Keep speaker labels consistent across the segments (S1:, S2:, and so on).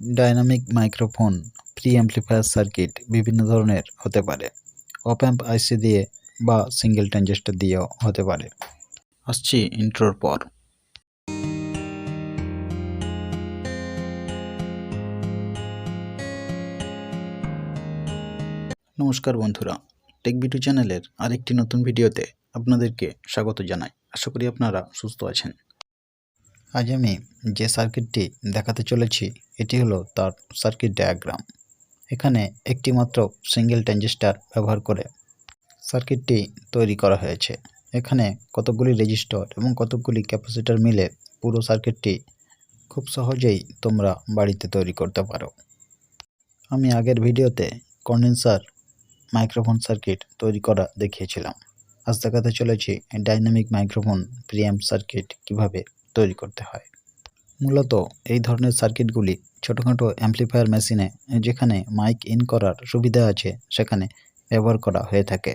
S1: Dynamic microphone pre amplifier circuit বিভিন্ন ধরনের হতে পারে। অপ অ্যাম্প আইসি দিয়ে বা সিঙ্গেল ট্রানজিস্টর দিয়েও হতে পারে। আসছি ইন্ট্রোর পর। নমস্কার বন্ধুরা, টেক ভিডিও চ্যানেলের আরেকটি নতুন ভিডিওতে আপনাদেরকে স্বাগত জানাই। আশা করি আপনারা সুস্থ আছেন। আজ আমি যে সার্কিটটি দেখাতে চলেছি এটি হলো তার সার্কিট ডায়াগ্রাম। এখানে একটি মাত্র সিঙ্গেল ট্রানজিস্টর ব্যবহার করে সার্কিটটি তৈরি করা হয়েছে। এখানে কতকগুলি রেজিস্টর এবং কতকগুলি ক্যাপাসিটর মিলে পুরো সার্কিটটি খুব সহজেই তোমরা বাড়িতে তৈরি করতে পারো। আমি আগের ভিডিওতে কন্ডেন্সার মাইক্রোফোন সার্কিট তৈরি করা দেখিয়েছিলাম। আজ দেখাতে চলেছি ডাইনামিক মাইক্রোফোন প্রিঅ্যাম্প সার্কিট কিভাবে তৈরি করতে হয়। মূলত এই ধরনের সার্কিটগুলি ছোটোখাটো অ্যাম্পলিফায়ার মেশিনে যেখানে মাইক ইন করার সুবিধা আছে সেখানে ব্যবহার করা হয়ে থাকে।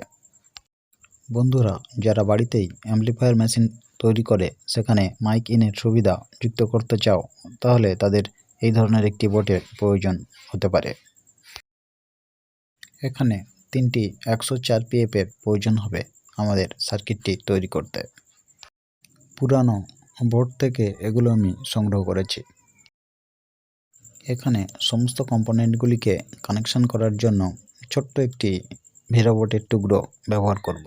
S1: বন্ধুরা যারা বাড়িতেই অ্যাম্পলিফায়ার মেশিন তৈরি করে সেখানে মাইক ইনের সুবিধা যুক্ত করতে চাও তাহলে তাদের এই ধরনের একটি বোর্ডের প্রয়োজন হতে পারে। এখানে 3টি 104 PF এর প্রয়োজন হবে আমাদের সার্কিটটি তৈরি করতে। পুরানো বোর্ড থেকে এগুলো আমি সংগ্রহ করেছি। এখানে সমস্ত কম্পোনেন্টগুলিকে কানেকশন করার জন্য ছোট্ট একটি ভেরোবোর্ডের টুকরো ব্যবহার করব।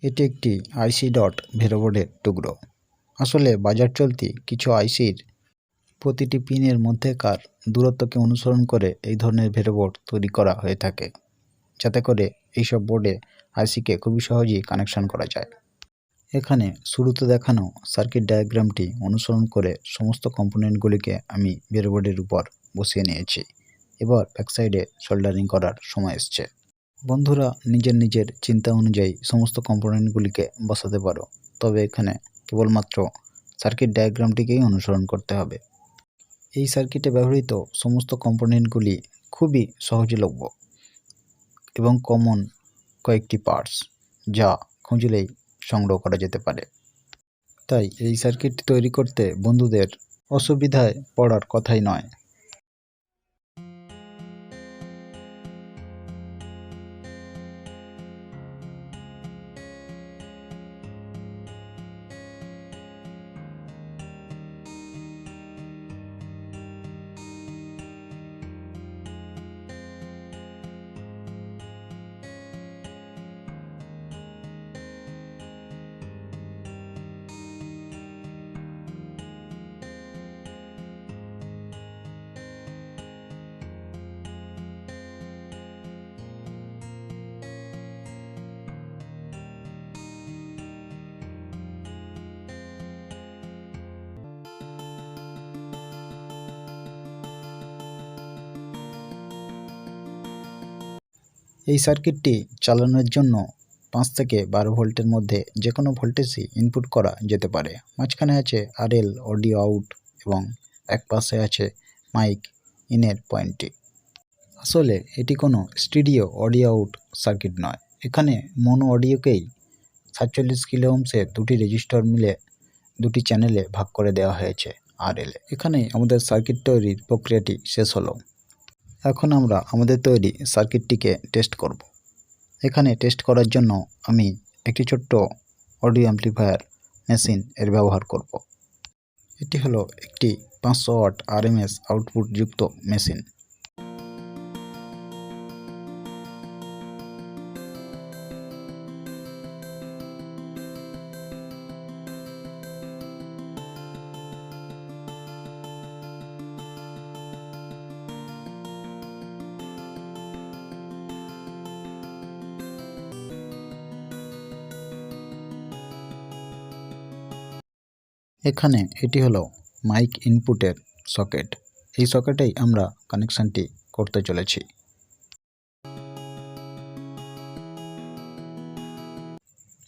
S1: এটি একটি আইসি ডট ভেরোবোর্ডের টুকরো। আসলে বাজার চলতি কিছু আইসির প্রতিটি পিনের মধ্যেকার দূরত্বকে অনুসরণ করে এই ধরনের ভেরোবোর্ড তৈরি করা হয়ে থাকে, যাতে করে এইসব বোর্ডে আইসিকে খুবই সহজেই কানেকশন করা যায়। এখানে শুরুতে দেখানো সার্কিট ডায়াগ্রামটি অনুসরণ করে সমস্ত কম্পোনেন্টগুলিকে আমি ভেরোবোর্ডের উপর বসিয়ে নিয়েছি। এবার ব্যাক সাইডে সোল্ডারিং করার সময় এসছে। বন্ধুরা নিজের নিজের চিন্তা অনুযায়ী সমস্ত কম্পোনেন্টগুলিকে বসাতে পারো, তবে এখানে কেবলমাত্র সার্কিট ডায়াগ্রামটিকেই অনুসরণ করতে হবে। এই সার্কিটে ব্যবহৃত সমস্ত কম্পোনেন্টগুলি খুবই সহজলভ্য এবং কমন কয়েকটি পার্টস, যা খুঁজলেই সংগ্রহ করা যেতে পারে। তাই এই সার্কিটটি তৈরি করতে বন্ধুদের অসুবিধায় পড়ার কথাই নয়। এই সার্কিটটি চালানোর জন্য 5 থেকে 12 ভোল্টের মধ্যে যে কোনো ভোল্টেজই ইনপুট করা যেতে পারে। মাঝখানে আছে RL অডিও আউট এবং এক পাশে আছে মাইক ইনের পয়েন্টটি। আসলে এটি কোনো স্টুডিও অডিও আউট সার্কিট নয়। এখানে মোনো অডিওকেই 47 কিলো ওহমসের দুটি রেজিস্টর মিলে দুটি চ্যানেলে ভাগ করে দেওয়া হয়েছে RL এ। এখানেই আমাদের সার্কিট তৈরির প্রক্রিয়াটি শেষ হলো। এখন আমরা আমাদের তৈরি সার্কিটটিকে টেস্ট করব। এখানে টেস্ট করার জন্য আমি একটি ছোট্ট অডিও অ্যাম্পলিফায়ার মেশিন এর ব্যবহার করব। এটি হলো একটি 500 ওয়াট RMS আউটপুট যুক্ত মেশিন। এখানে এটি হলো মাইক ইনপুটের সকেট। এই সকেটেই আমরা কানেকশানটি করতে চলেছি।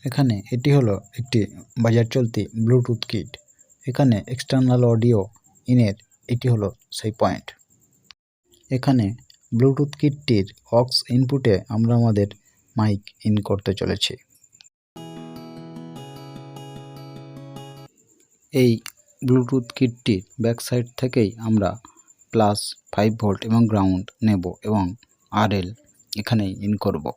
S1: এখানে এটি হলো একটি বাজার চলতি ব্লুটুথ কিট। এখানে এক্সটার্নাল অডিও ইনের এটি হলো সেই পয়েন্ট। এখানে ব্লুটুথ কিটটির অক্স ইনপুটে আমরা আমাদের মাইক ইন করতে চলেছি। এই ব্লুটুথ কিটটির ব্যাক সাইড থেকেই আমরা প্লাস 5 ভোল্ট এবং গ্রাউন্ড নেব এবং RL এখানেই ইন করব।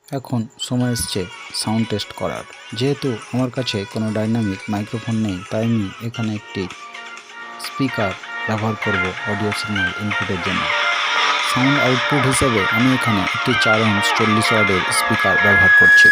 S1: এখন সময় এসছে সাউন্ড টেস্ট করার। যেহেতু আমার কাছে কোনো ডাইনামিক মাইক্রোফোন নেই, তাই আমি এখানে একটি স্পিকার ব্যবহার করব অডিও সিগন্যাল ইনপুটের জন্য। সাউন্ড আউটপুট হিসেবে আমি এখানে একটি 4 ohms 40 ওয়াটের স্পিকার ব্যবহার করছি।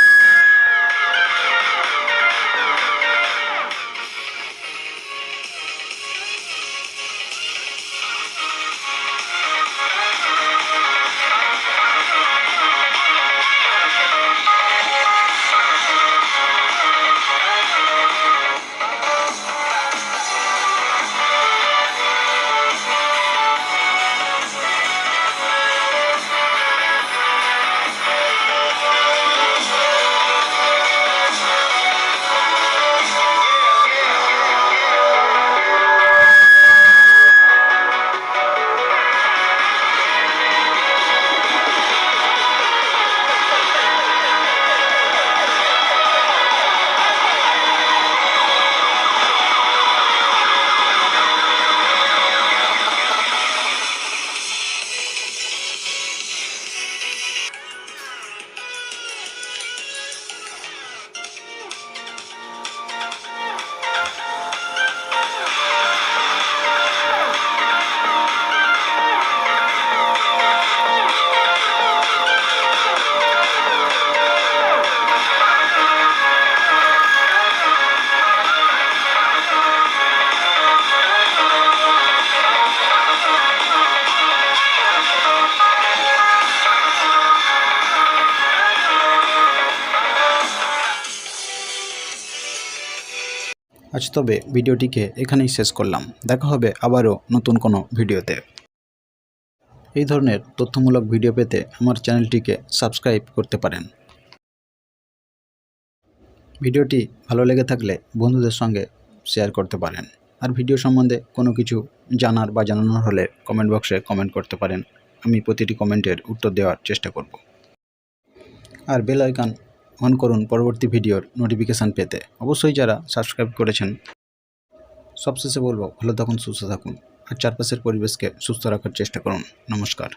S1: আজ তবে ভিডিওটিকে এখানেই শেষ করলাম। দেখা হবে আবারও নতুন কোনো ভিডিওতে। এই ধরনের তথ্যমূলক ভিডিও পেতে আমার চ্যানেলটিকে সাবস্ক্রাইব করতে পারেন। ভিডিওটি ভালো লেগে থাকলে বন্ধুদের সঙ্গে শেয়ার করতে পারেন। আর ভিডিও সম্বন্ধে কোনো কিছু জানার বা জানানোর হলে কমেন্ট বক্সে কমেন্ট করতে পারেন। আমি প্রতিটি কমেন্টের উত্তর দেওয়ার চেষ্টা করব। আর বেল আইকন অন করুন পরবর্তী ভিডিওর নোটিফিকেশান পেতে। অবশ্যই যারা সাবস্ক্রাইব করেছেন, সবশেষে বলবো ভালো থাকুন, সুস্থ থাকুন আর চারপাশের পরিবেশকে সুস্থ রাখার চেষ্টা করুন। নমস্কার।